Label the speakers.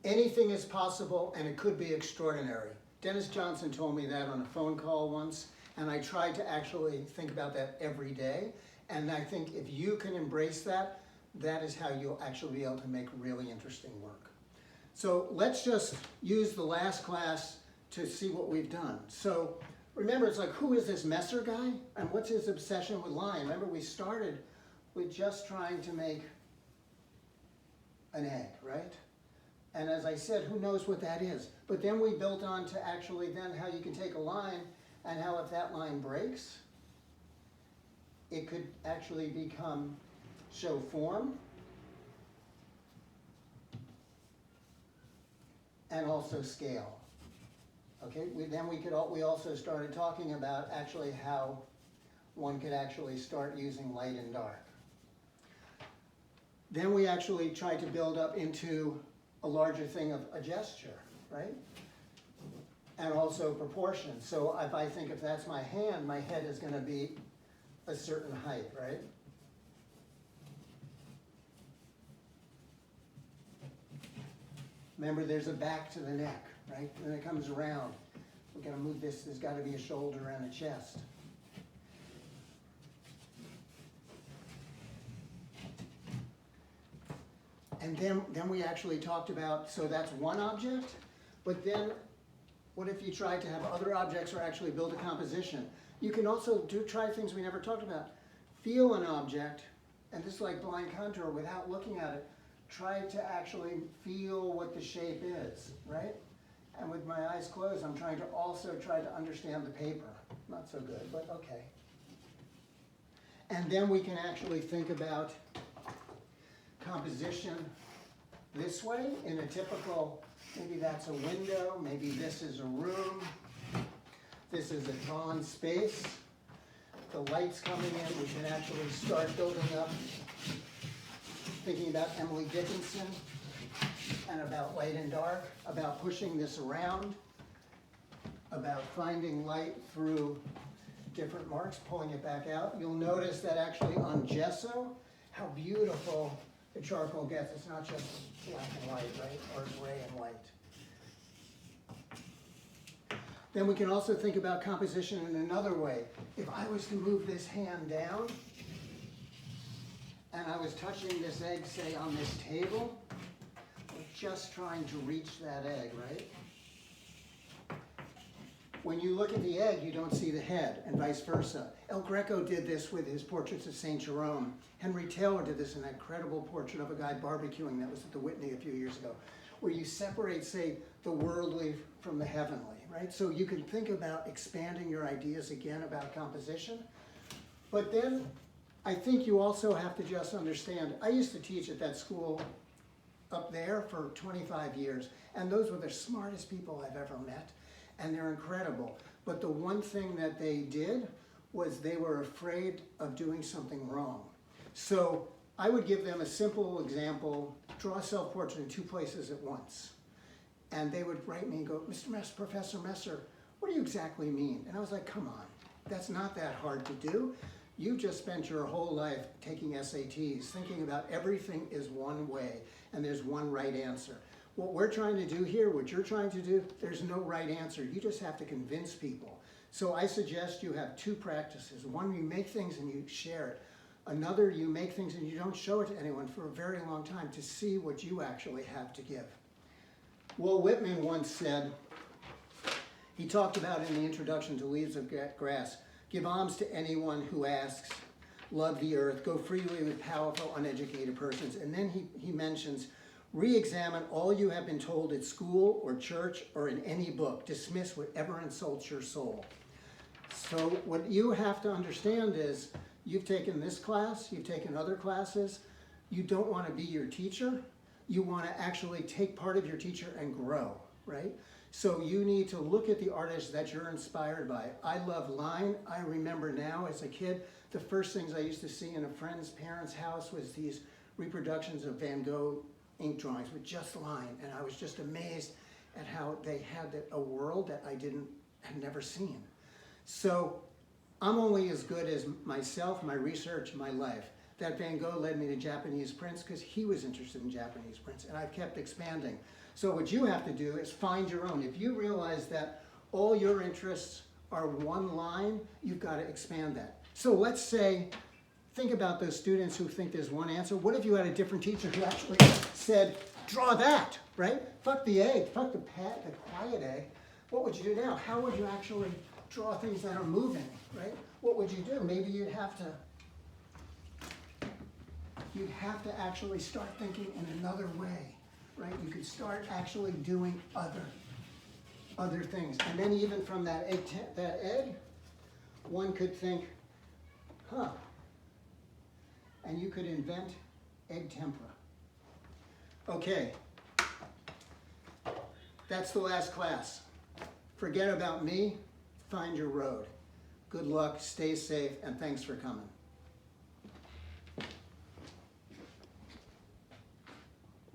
Speaker 1: anything is possible and it could be extraordinary. Dennis Johnson told me that on a phone call once, and I tried to actually think about that every day. And I think if you can embrace that, that is how you'll actually be able to make really interesting work. So let's just use the last class to see what we've done. So remember, it's like, who is this Messer guy? And what's his obsession with lying? Remember, we started with just trying to make an egg, right? And as I said, who knows what that is? But then we built on to actually then how you can take a line and how if that line breaks, it could actually show form and also scale. Okay, we also started talking about actually how one could actually start using light and dark. Then we actually tried to build up into a larger thing of a gesture, right? And also proportion. So if that's my hand, my head is going to be a certain height, right? Remember, there's a back to the neck, right? And it comes around. We're going to move this. There's got to be a shoulder and a chest. And then we actually talked about, so that's one object, but then what if you tried to have other objects or actually build a composition? You can also try things we never talked about. Feel an object, and this is like blind contour without looking at it. Try to actually feel what the shape is, right? And with my eyes closed, I'm trying to also try to understand the paper. Not so good, but okay. And then we can actually think about composition this way in a typical, maybe that's a window, maybe this is a room, this is a drawn space. The light's coming in, we can actually start building up, thinking about Emily Dickinson and about light and dark, about pushing this around, about finding light through different marks, pulling it back out. You'll notice that actually on gesso, how beautiful the charcoal gets. It's not just black and white, right? Or gray and white. Then we can also think about composition in another way. If I was to move this hand down, and I was touching this egg, say, on this table, we're just trying to reach that egg, right? When you look at the egg, you don't see the head, and vice versa. El Greco did this with his portraits of St. Jerome. Henry Taylor did this in that incredible portrait of a guy barbecuing that was at the Whitney a few years ago, where you separate, say, the worldly from the heavenly, right? So you can think about expanding your ideas again about composition. But then I think you also have to just understand, I used to teach at that school up there for 25 years, and those were the smartest people I've ever met. And they're incredible. But the one thing that they did was they were afraid of doing something wrong. So I would give them a simple example, draw a self-portrait in 2 places at once. And they would write me and go, Mr. Messer, Professor Messer, what do you exactly mean? And I was like, come on, that's not that hard to do. You just spent your whole life taking SATs, thinking about everything is one way and there's one right answer. What we're trying to do here, what you're trying to do, there's no right answer. You just have to convince people. So I suggest you have 2 practices. One, you make things and you share it. Another, you make things and you don't show it to anyone for a very long time to see what you actually have to give. Walt Whitman once said, he talked about in the introduction to Leaves of Grass, give alms to anyone who asks, love the earth, go freely with powerful, uneducated persons. And then he mentions, re-examine all you have been told at school or church or in any book. Dismiss whatever insults your soul. So what you have to understand is, you've taken this class, you've taken other classes, you don't want to be your teacher, you want to actually take part of your teacher and grow, right? So you need to look at the artists that you're inspired by. I love line. I remember now as a kid, the first things I used to see in a friend's parents' house was these reproductions of Van Gogh ink drawings with just line, and I was just amazed at how they had a world that I had never seen. So I'm only as good as myself, my research, my life. That Van Gogh led me to Japanese prints because he was interested in Japanese prints, and I've kept expanding. So what you have to do is find your own. If you realize that all your interests are one line, you've got to expand that. So let's say, think about those students who think there's one answer. What if you had a different teacher who actually said, draw that, right? Fuck the egg, fuck the quiet egg. What would you do now? How would you actually draw things that are moving, right? What would you do? Maybe you'd have to actually start thinking in another way, right? You could start actually doing other things. And then even from that egg, one could think, huh, and you could invent egg tempera. Okay, that's the last class. Forget about me, find your road. Good luck, stay safe, and thanks for coming.